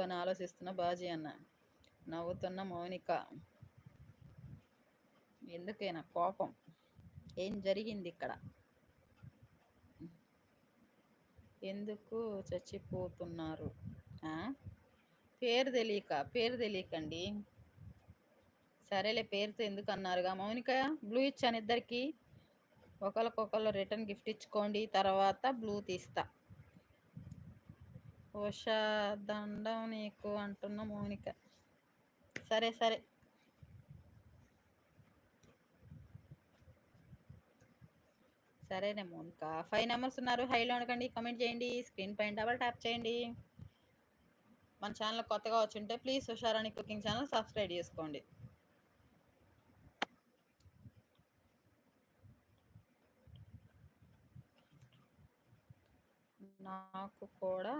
అని ఆలోచిస్తున్న బాజీ అన్న. నవ్వుతున్న మౌనిక. ఎందుకైనా కోపం? ఏం జరిగింది ఇక్కడ? ఎందుకు చచ్చిపోతున్నారు? పేరు తెలియకండి. సరేలే, పేరుతో ఎందుకు అన్నారుగా. మౌనిక, బ్లూ ఇచ్చాను ఇద్దరికి. ఒకరికొకరు రిటర్న్ గిఫ్ట్ ఇచ్చుకోండి, తర్వాత బ్లూ తీస్తా. ఉషా దండం నీకు అంటున్న మౌనిక. సరే సరేనే మౌనిక. 5 నెంబర్స్ ఉన్నారు. హైలో అనకండి, కమెంట్ చేయండి, స్క్రీన్ పైన డబల్ ట్యాప్ చేయండి. మన ఛానల్ కొత్తగా వచ్చుంటే please Usharani cooking channel subscribe చేసుకోండి. నాకు కూడా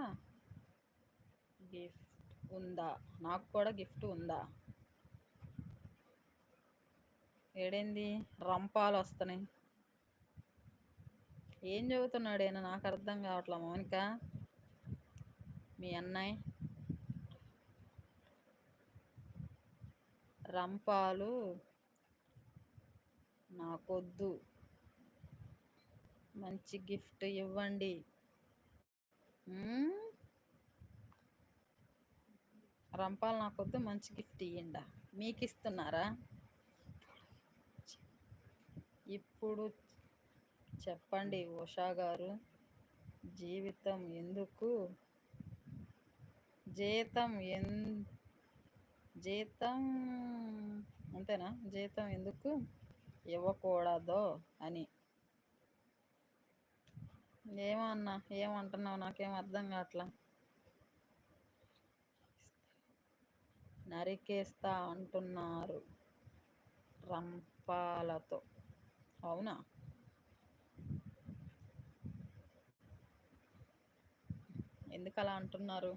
గిఫ్ట్ ఉందా? ఏడేంది రంపాలు వస్తున్నాయి? ఏం చదువుతున్నాడేనా? నాకు అర్థం కావట్లా మౌనిక. మీ అన్నయ్య రంపాలు నాకొద్దు, మంచి గిఫ్ట్ ఇవ్వండి. రంపాలు నాకొద్దు, మంచి గిఫ్ట్ ఇయ్యండా? మీకు ఇస్తున్నారా? ఇప్పుడు చెప్పండి ఉషా గారు. జీతం అంతేనా? జీతం ఎందుకు ఇవ్వకూడదో అని. ఏమో అన్నా, ఏమంటున్నావు? నాకేం అర్థం కావట్లా. నరికేస్తా అంటున్నారు రంపాలతో. అవునా? ఎందుకు అలా అంటున్నారు?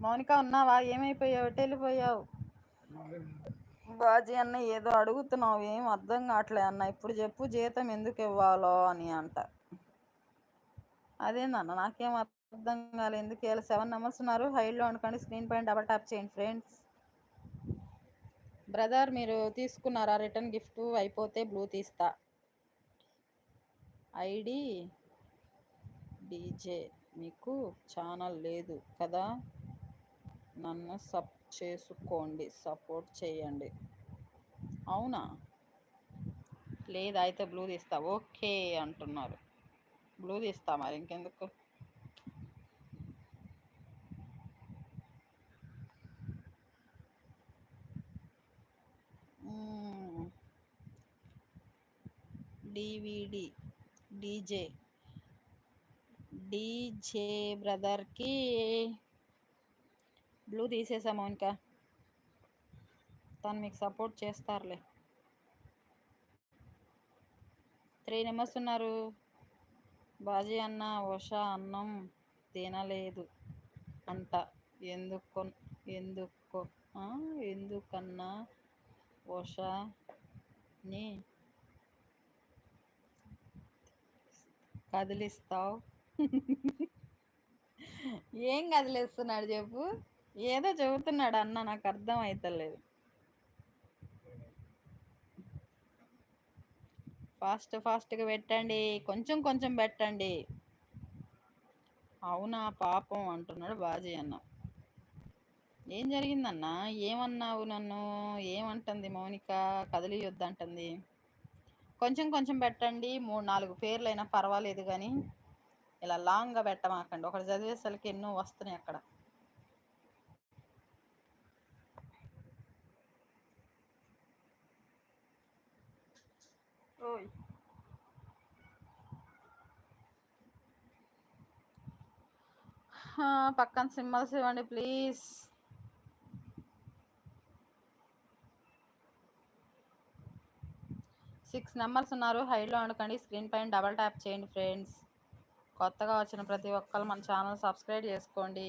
మౌనిక, ఉన్నావా? ఏమైపోయావు? వెళ్ళిపోయావు? బాజీ అన్న ఏదో అడుగుతున్నావు, ఏం అర్థం కావట్లే అన్న. ఇప్పుడు చెప్పు, జీతం ఎందుకు ఇవ్వాలో అని అంట. అదేందన్న, నాకేం అర్థం కాలేదు. ఎందుకు ఇవ్వాలి? 7 నెంబర్స్ ఉన్నారు. హైలో అనుకోండి, స్క్రీన్ పైన డబల్ ట్యాప్ చేయండి ఫ్రెండ్స్. బ్రదర్, మీరు తీసుకున్నారా రిటర్న్ గిఫ్ట్? అయిపోతే బ్లూ తీస్తా. ID DJ. మీకు ఛానల్ లేదు కదా, నన్ను సబ్ చేసుకోండి, సపోర్ట్ చేయండి. అవునా? లేదా? అయితే బ్లూ తీస్తా. ఓకే అంటున్నారు. బ్లూ తీస్తా మరి, ఇంకెందుకు. డీజే బ్రదర్కి బ్లూ తీసేసాము. ఇంకా తను మీకు సపోర్ట్ చేస్తారులే. 3 నెంబర్స్ ఉన్నారు. బాజీ అన్న, ఉషా అన్నం తినలేదు అంట. ఎందుకన్నా ఉషాని కదిలిస్తావు? ఏం కదిలిస్తున్నాడు చెప్పు? ఏదో చెబుతున్నాడు అన్న, నాకు అర్థం అవుతలేదు. ఫాస్ట్గా పెట్టండి, కొంచెం పెట్టండి. అవునా పాపం అంటున్నాడు బాజీ అన్న. ఏం జరిగిందన్నా? ఏమన్నావు నన్ను? ఏమంటుంది మౌనిక? కదిలియొద్దంటుంది. కొంచెం పెట్టండి. 3-4 పేర్లైనా పర్వాలేదు, కానీ ఇలా లాంగ్గా పెట్టమాకండి. ఒకటి చదివేసరికి ఎన్నో వస్తున్నాయి అక్కడ. ఓయ్, పక్కన సింబల్స్ ఇవ్వండి ప్లీజ్. సిక్స్ నెంబర్స్ ఉన్నారు. హైలో అనుకోండి, స్క్రీన్ పైన డబల్ ట్యాప్ చేయండి ఫ్రెండ్స్. కొత్తగా వచ్చిన ప్రతి ఒక్కరు మన ఛానల్ సబ్స్క్రైబ్ చేసుకోండి.